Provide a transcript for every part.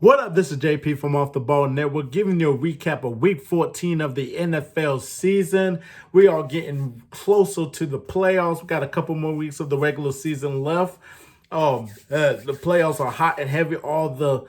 What up? This is JP from Off the Ball Network, giving you a recap of Week 14 of the NFL season. We are getting closer to the playoffs. We got a couple more weeks of the regular season left. The playoffs are hot and heavy. All the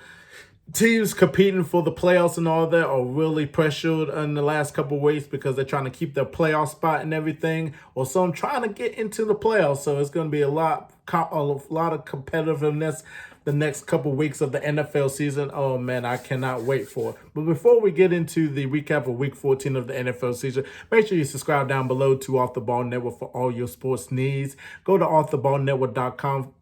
teams competing for the playoffs and all that are really pressured in the last couple of weeks because they're trying to keep their playoff spot and everything, or some trying to get into the playoffs. So it's going to be a lot of competitiveness the next couple weeks of the NFL season. Oh man, I cannot wait for it. But before we get into the recap of Week 14 of the NFL season, make sure you subscribe down below to Off the Ball Network for all your sports needs. Go to offtheballnetwork.com.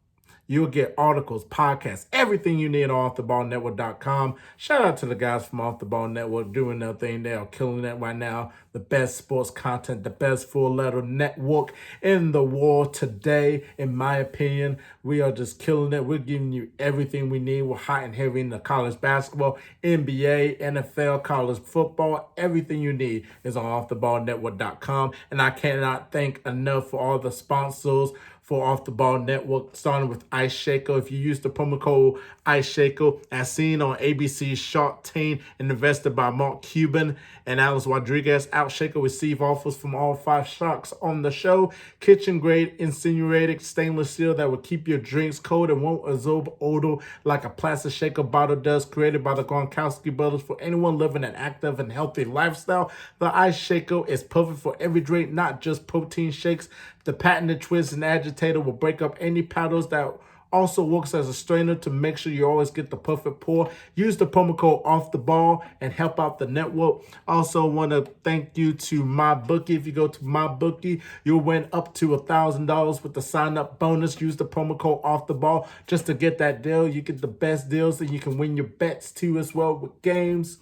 You'll get articles, podcasts, everything you need on offtheballnetwork.com. Shout out to the guys from Off the Ball Network doing their thing. They are killing it right now. The best sports content, the best full-letter network in the world today, in my opinion. We are just killing it. We're giving you everything we need. We're hot and heavy in the college basketball, NBA, NFL, college football. Everything you need is on offtheballnetwork.com. And I cannot thank enough for all the sponsors for Off the Ball Network, starting with Ice Shaker. If you use the promo code Ice Shaker, as seen on ABC's Shark Tank and invested by Mark Cuban and Alice Rodriguez, Ice Shaker receive offers from all 5 sharks on the show. Kitchen grade insinuated stainless steel that will keep your drinks cold and won't absorb odor like a plastic shaker bottle does. Created by the Gronkowski brothers for anyone living an active and healthy lifestyle. The Ice Shaker is perfect for every drink, not just protein shakes. The patented twist and agitator will break up any powders that also works as a strainer to make sure you always get the perfect pour. Use the promo code Off the Ball and help out the network. Also want to thank you to MyBookie. If you go to MyBookie, you'll win up to $1,000 with the sign-up bonus. Use the promo code Off the Ball just to get that deal. You get the best deals and you can win your bets too as well with games.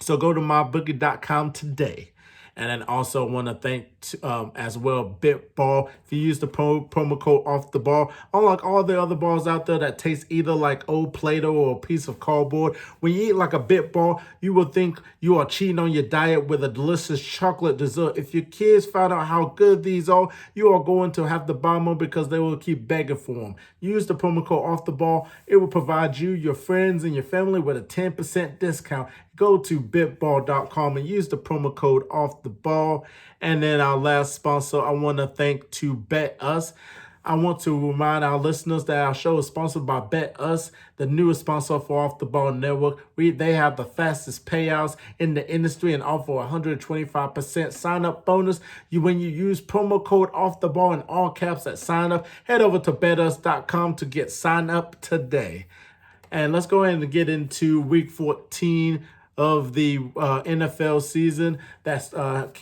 So go to mybookie.com today. And then also want to thank as well BitBall. If you use the promo code Off the Ball, unlike all the other balls out there that taste either like old Play-Doh or a piece of cardboard, when you eat like a BitBall, you will think you are cheating on your diet with a delicious chocolate dessert. If your kids find out how good these are, you are going to have to buy them because they will keep begging for them. Use the promo code Off the Ball. It will provide you, your friends, and your family with a 10% discount. Go to bitball.com and use the promo code Off the Ball. And then our last sponsor, I want to thank to Bet Us. I want to remind our listeners that our show is sponsored by Bet Us, the newest sponsor for Off the Ball Network. They have the fastest payouts in the industry and offer 125% sign-up bonus. When you use promo code Off the Ball in all caps at sign-up, head over to betus.com to get signed up today. And let's go ahead and get into Week 14 of the NFL season. That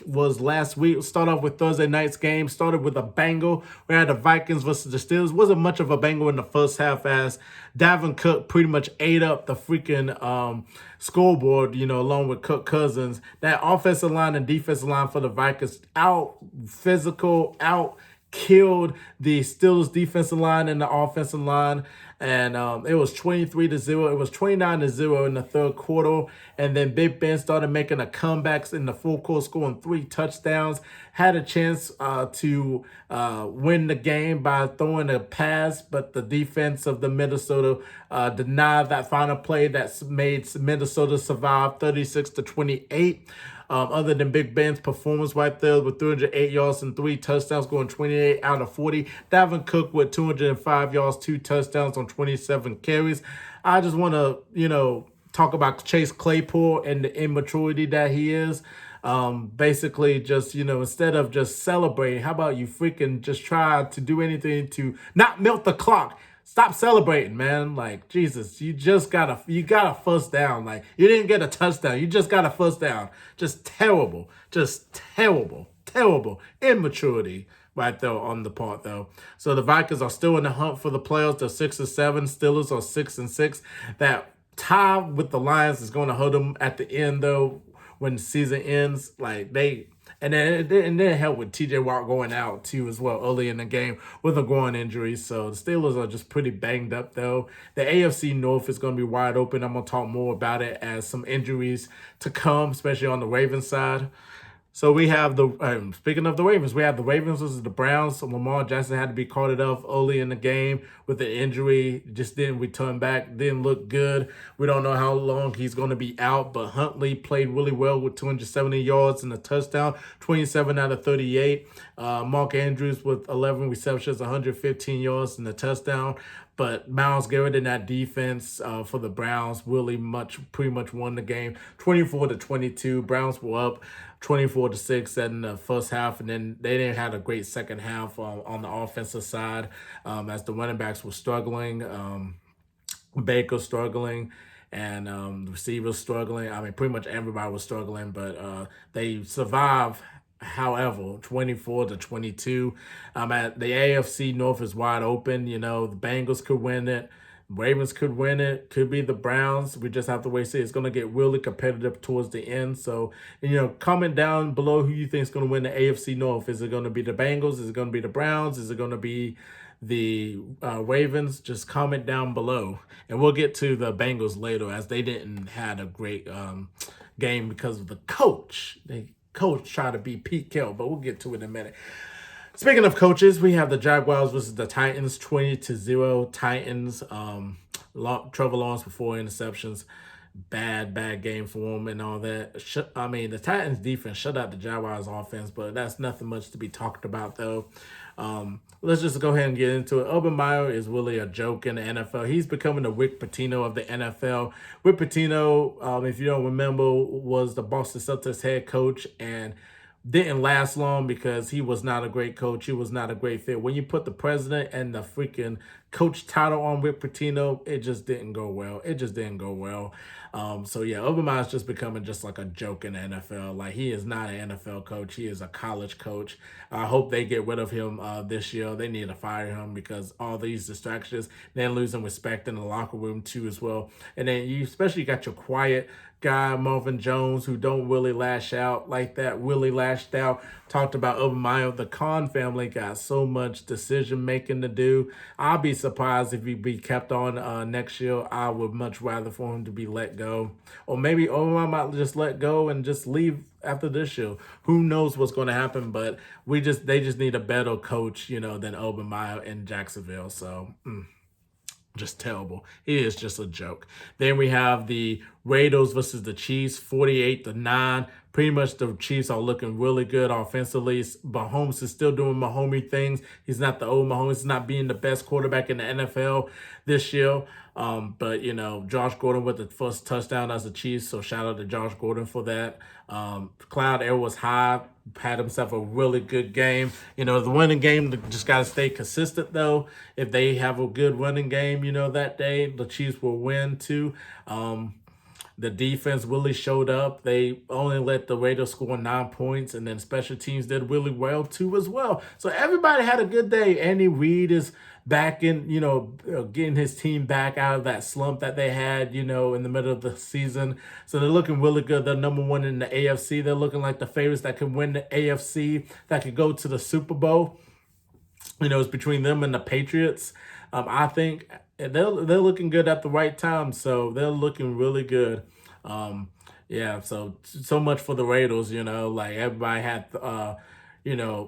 was last week. Start off with Thursday night's game. Started with a bangle. We had the Vikings versus the Steelers. Wasn't much of a bangle in the first half as Dalvin Cook pretty much ate up the freaking scoreboard, along with Kirk Cousins. That offensive line and defensive line for the Vikings out physical, out killed the Steelers defensive line and the offensive line. And it was 23-0. It was 29-0 in the third quarter. And then Big Ben started making a comebacks in the fourth quarter, scoring 3 touchdowns. Had a chance to win the game by throwing a pass, but the defense of the Minnesota denied that final play that made Minnesota survive 36-28. Other than Big Ben's performance right there with 308 yards and 3 touchdowns, going 28 out of 40. Dalvin Cook with 205 yards, 2 touchdowns on 27 carries. I just want to, talk about Chase Claypool and the immaturity that he is. Basically just, instead of just celebrating, how about you freaking just try to do anything to not milk the clock? Stop celebrating, man. Like, Jesus, you got a first down. Like, you didn't get a touchdown. You just got a first down. Just terrible immaturity right there on the part, though. So the Vikings are still in the hunt for the playoffs. They're 6-7. Steelers are 6-6. That tie with the Lions is going to hurt them at the end, though, when the season ends. And then it didn't help with TJ Watt going out too as well early in the game with a groin injury. So the Steelers are just pretty banged up though. The AFC North is going to be wide open. I'm going to talk more about it as some injuries to come, especially on the Ravens side. So we have the speaking of the Ravens, we have the Ravens versus the Browns. So Lamar Jackson had to be carted off early in the game with an injury. Just didn't return back. Didn't look good. We don't know how long he's going to be out. But Huntley played really well with 270 yards and a touchdown, 27 out of 38. Mark Andrews with 11 receptions, 115 yards and a touchdown. But Myles Garrett in that defense for the Browns really pretty much won the game, 24-22. Browns were up 24-6 in the first half, and then they didn't have a great second half on the offensive side as the running backs were struggling, Baker struggling, and the receivers struggling. I mean, pretty much everybody was struggling, but they survived. However, 24-22. At the AFC North is wide open. You know, the Bengals could win it. Ravens could win it. Could be the Browns. We just have to wait and see. It's going to get really competitive towards the end. So, comment down below who you think is going to win the AFC North. Is it going to be the Bengals? Is it going to be the Browns? Is it going to be the Ravens? Just comment down below. And we'll get to the Bengals later as they didn't have a great game because of the coach. Coach tried to be Pete Carroll, but we'll get to it in a minute. Speaking of coaches, we have the Jaguars versus the Titans, 20-0 Titans. Trevor Lawrence with 4 interceptions. Bad game for him and all that. The Titans defense shut out the Jaguars offense, but that's nothing much to be talked about, though. Let's just go ahead and get into it. Urban Meyer is really a joke in the NFL. He's becoming the Rick Pitino of the NFL. Rick Pitino, if you don't remember, was the Boston Celtics head coach and didn't last long because he was not a great coach. He was not a great fit. When you put the president and the freaking coach title on Rick Pitino, it just didn't go well. Urban Meyer's just becoming just like a joke in the NFL. Like, he is not an NFL coach. He is a college coach. I hope they get rid of him this year. They need to fire him because all these distractions, then losing respect in the locker room too as well. And then you especially got your quiet guy, Marvin Jones, who don't really lash out like that. Really lashed out. Talked about Urban Meyer. The Khan family got so much decision making to do. I'll be surprised if he be kept on next year. I would much rather for him to be let go. Or maybe Urban Meyer might just let go and just leave after this year. Who knows what's going to happen, but they just need a better coach, than Urban Meyer in Jacksonville. So, just terrible. He is just a joke. Then we have the Raiders versus the Chiefs, 48-9. Pretty much the Chiefs are looking really good offensively. Mahomes is still doing Mahomes things. He's not the old Mahomes. He's not being the best quarterback in the NFL this year. But Josh Gordon with the first touchdown as a Chiefs, so shout out to Josh Gordon for that. Cloud air was high, had himself a really good game. The winning game just got to stay consistent, though. If they have a good running game, that day, the Chiefs will win, too. The defense really showed up. They only let the Raiders score 9 points, and then special teams did really well, too, as well. So everybody had a good day. Andy Reid is back in, getting his team back out of that slump that they had, in the middle of the season. So they're looking really good. They're number one in the AFC. They're looking like the favorites that could win the AFC, that could go to the Super Bowl. It's between them and the Patriots. I think they're looking good at the right time. So they're looking really good. So much for the Raiders, like everybody had,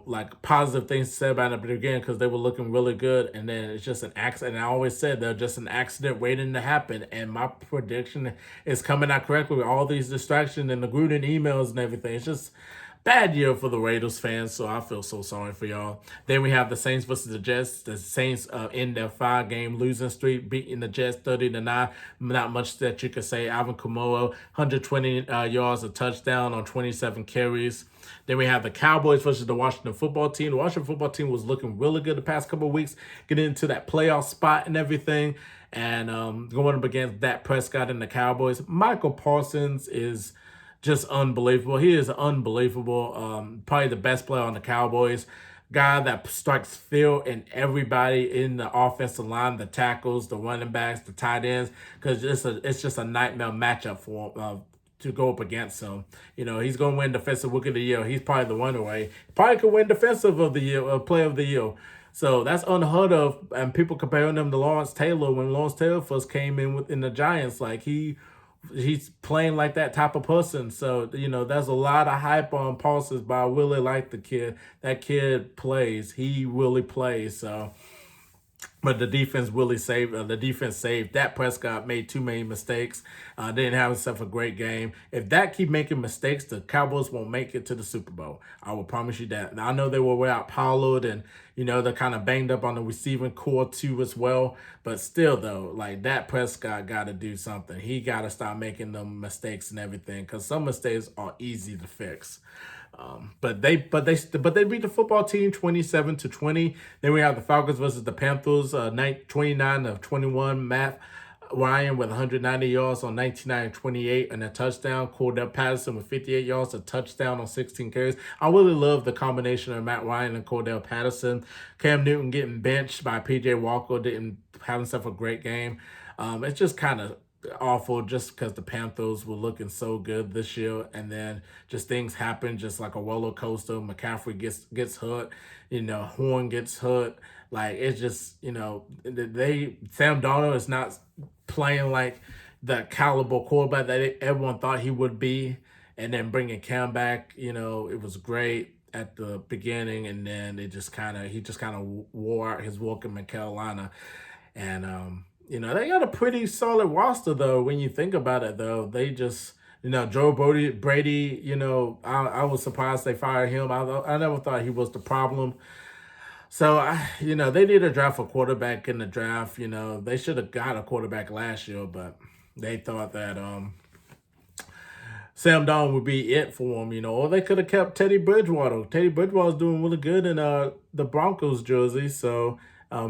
like positive things to say about it, but again, because they were looking really good, and then it's just an accident. And I always said they're just an accident waiting to happen, and my prediction is coming out correctly with all these distractions and the Gruden emails and everything. It's just bad year for the Raiders fans, so I feel so sorry for y'all. Then we have the Saints versus the Jets. The Saints in their 5-game losing streak, beating the Jets 30-9. Not much that you could say. Alvin Kamara, 120 yards, a touchdown on 27 carries. Then we have the Cowboys versus the Washington football team. The Washington football team was looking really good the past couple of weeks, getting into that playoff spot and everything. And going up against Dak Prescott and the Cowboys. Michael Parsons is just unbelievable. He is unbelievable. Probably the best player on the Cowboys. Guy that strikes fear in everybody in the offensive line, the tackles, the running backs, the tight ends, because it's just a nightmare matchup for him to go up against him. He's going to win Defensive Rookie of the Year. He's probably the one away. Probably could win Defensive of the Year, Player of the Year. So that's unheard of. And people comparing him to Lawrence Taylor when Lawrence Taylor first came in the Giants. Like, he he's playing like that type of person. So, there's a lot of hype on Parsons, but I really like the kid. That kid plays. He really plays. So, but the defense saved. Dak Prescott made too many mistakes. Didn't have himself a great game. If Dak keep making mistakes, the Cowboys won't make it to the Super Bowl. I will promise you that. Now, I know they were without Pollard, and they're kind of banged up on the receiving core too as well. But still, though, like Dak Prescott got to do something. He got to stop making them mistakes and everything, because some mistakes are easy to fix. But they beat the football team 27-20. Then we have the Falcons versus the Panthers, 29-21. Matt Ryan with 190 yards on 19-28 and a touchdown. Cordell Patterson with 58 yards, a touchdown on 16 carries. I really love the combination of Matt Ryan and Cordell Patterson. Cam Newton getting benched by P.J. Walker, didn't have himself a great game. It's just kind of awful just because the Panthers were looking so good this year, and then just things happen just like a roller coaster. McCaffrey gets hurt, Horn gets hurt. Like, it's just, Sam Darnold is not playing like the caliber quarterback that everyone thought he would be. And then bringing Cam back, it was great at the beginning, and then he just kind of wore out his welcome in Carolina. And they got a pretty solid roster, though, when you think about it, though. They just, Joe Brady, I was surprised they fired him. I never thought he was the problem. So, they need to draft a quarterback in the draft. They should have got a quarterback last year, but they thought that Sam Darnold would be it for him, or they could have kept Teddy Bridgewater. Teddy Bridgewater's doing really good in the Broncos jersey, so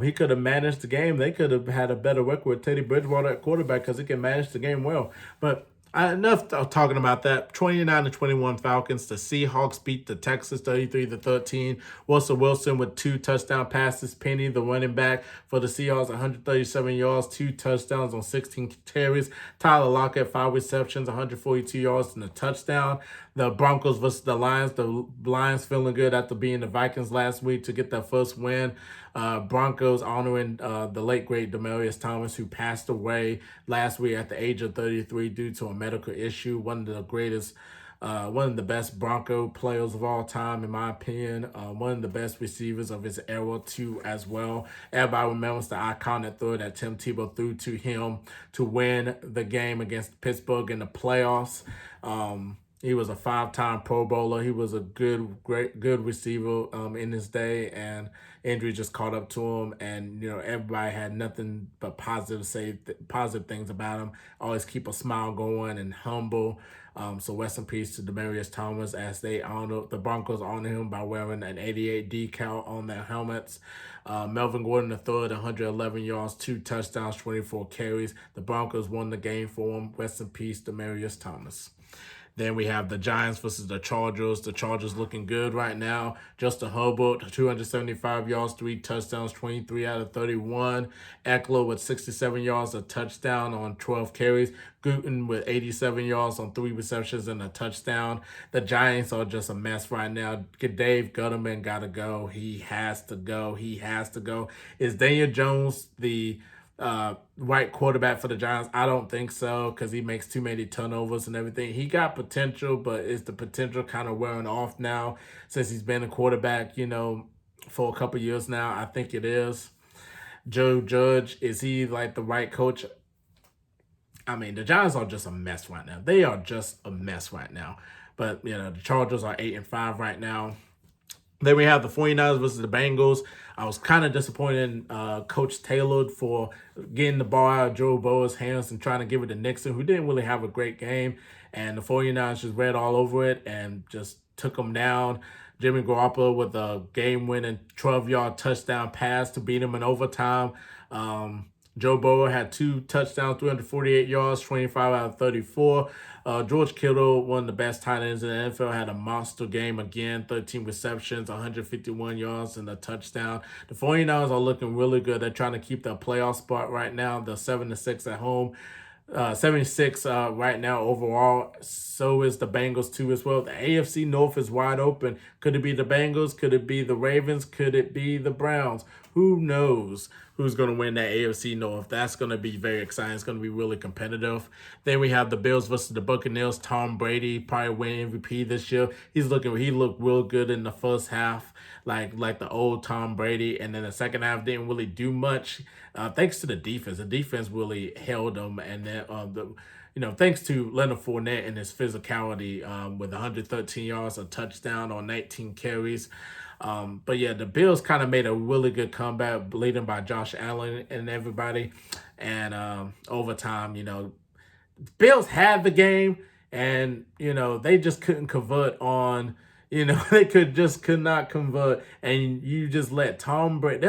he could have managed the game. They could have had a better record with Teddy Bridgewater at quarterback because he can manage the game well. But enough of talking about that. 29-21 Falcons. The Seahawks beat the Texans 33-13. Russell Wilson with 2 touchdown passes. Penny, the running back for the Seahawks, 137 yards, 2 touchdowns on 16 carries. Tyler Lockett, 5 receptions, 142 yards and a touchdown. The Broncos versus the Lions. The Lions feeling good after being the Vikings last week to get their first win. Broncos honoring the late great Demaryius Thomas, who passed away last week at the age of 33 due to a medical issue. One of the best Bronco players of all time, in my opinion. One of the best receivers of his era, too, as well. Everybody remembers the iconic throw that Tim Tebow threw to him to win the game against Pittsburgh in the playoffs. He was a 5-time Pro Bowler. He was a good receiver in his day, and injury just caught up to him. And everybody had nothing but positive things about him. Always keep a smile going and humble. So rest in peace to Demaryius Thomas, as the Broncos honor him by wearing an 88 decal on their helmets. Melvin Gordon III, 111 yards, 2 touchdowns, 24 carries. The Broncos won the game for him. Rest in peace, Demaryius Thomas. Then we have the Giants versus the Chargers. The Chargers looking good right now. Justin Herbert, 275 yards, 3 touchdowns, 23 out of 31. Eckler with 67 yards, a touchdown on 12 carries. Guten with 87 yards on 3 receptions and a touchdown. The Giants are just a mess right now. Dave Gutterman got to go. He has to go. Is Daniel Jones the right quarterback for the Giants? I don't think so, because he makes too many turnovers and everything. He got potential, but is the potential kind of wearing off now since he's been a quarterback, for a couple years now? I think it is. Joe Judge, is he like the right coach? I mean, the Giants are just a mess right now. They are just a mess right now. But, the Chargers are 8-5 right now. Then we have the 49ers versus the Bengals. I was kind of disappointed in Coach Taylor for getting the ball out of Joe Burrow's hands and trying to give it to Nixon, who didn't really have a great game. And the 49ers just ran all over it and just took them down. Jimmy Garoppolo with a game-winning 12-yard touchdown pass to beat him in overtime. Joe Burrow had 2 touchdowns, 348 yards, 25 out of 34. George Kittle, one of the best tight ends in the NFL, had a monster game again, 13 receptions, 151 yards, and a touchdown. The 49ers are looking really good. They're trying to keep their playoff spot right now. They're 7-6 at home. 76 right now overall. So is the Bengals too as well. The AFC North is wide open. Could it be the Bengals? Could it be the Ravens? Could it be the Browns? who knows who's going to win that AFC North. That's going to be very exciting. It's going to be really competitive. Then we have the Bills versus the Buccaneers. Tom Brady probably win MVP this year. He looked real good in the first half, like the old Tom Brady, and then the second half didn't really do much. Thanks to the defense. The defense really held them, and then thanks to Leonard Fournette and his physicality, with 113 yards, a touchdown on 19 carries. But yeah, the Bills kind of made a really good comeback, leading by Josh Allen and everybody. And overtime, Bills had the game, and they just couldn't convert on. They could not convert, and you just let Tom Brady.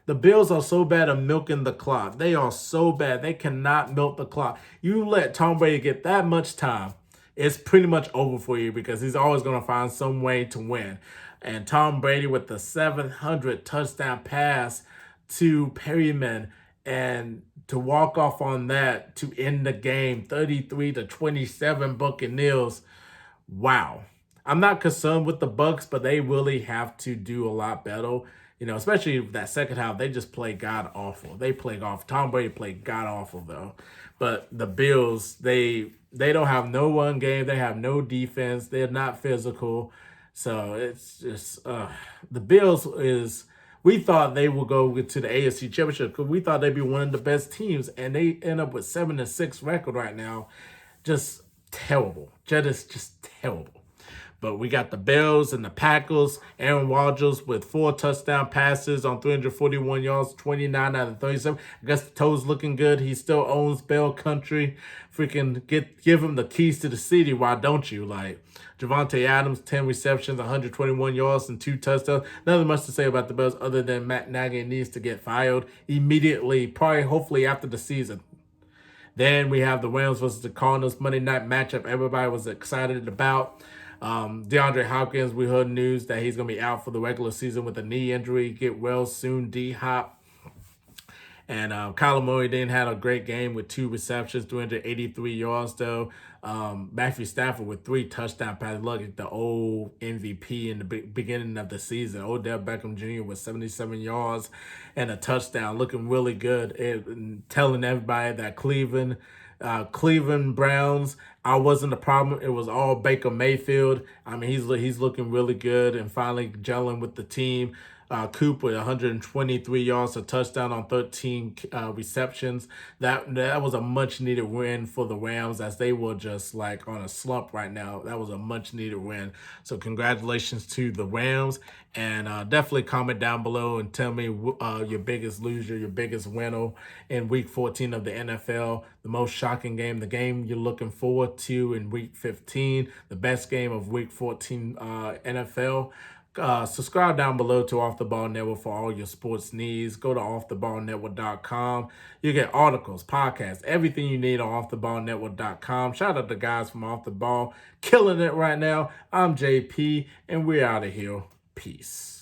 The Bills are so bad at milking the clock. They are so bad. They cannot milk the clock. You let Tom Brady get that much time, it's pretty much over for you, because he's always going to find some way to win. And Tom Brady with the 700 touchdown pass to Perryman, and to walk off on that to end the game 33-27 Buccaneers. Wow. I'm not concerned with the Bucs, but they really have to do a lot better. Especially that second half, they just play god awful. They play off. Tom Brady played god awful though. But the Bills, they don't have no run game. They have no defense. They're not physical. So it's just the Bills is. We thought they would go to the AFC Championship because we thought they'd be one of the best teams, and they end up with 7-6 record right now. Just terrible. Just terrible. But we got the Bills and the Packers. Aaron Rodgers with 4 touchdown passes on 341 yards, 29 out of 37. I guess the toe's looking good. He still owns Bell Country. Freaking give him the keys to the city. Why don't you? Like Javonte Adams, 10 receptions, 121 yards, and 2 touchdowns. Nothing much to say about the Bills other than Matt Nagy needs to get fired immediately, probably hopefully after the season. Then we have the Rams versus the Cardinals Monday night matchup everybody was excited about. DeAndre Hopkins, we heard news that he's going to be out for the regular season with a knee injury. Get well soon, D-Hop. And Kyler Murray didn't have a great game with 2 receptions, 383 yards, though. Matthew Stafford with 3 touchdown passes. Look at the old MVP in the beginning of the season. Odell Beckham Jr. with 77 yards and a touchdown, looking really good. And telling everybody that Cleveland Browns, I wasn't the problem. It was all Baker Mayfield. I mean, he's looking really good and finally gelling with the team. Coop with 123 yards, a touchdown on 13 receptions. That was a much needed win for the Rams, as they were just like on a slump right now. That was a much needed win. So congratulations to the Rams, and definitely comment down below and tell me your biggest loser, your biggest winner in Week 14 of the NFL. The most shocking game, the game you're looking forward to in Week 15, the best game of Week 14 NFL. Subscribe down below to Off the Ball Network for all your sports needs. Go to offtheballnetwork.com. You get articles, podcasts, everything you need on offtheballnetwork.com. Shout out to the guys from Off the Ball, killing it right now. I'm JP, and we're out of here. Peace.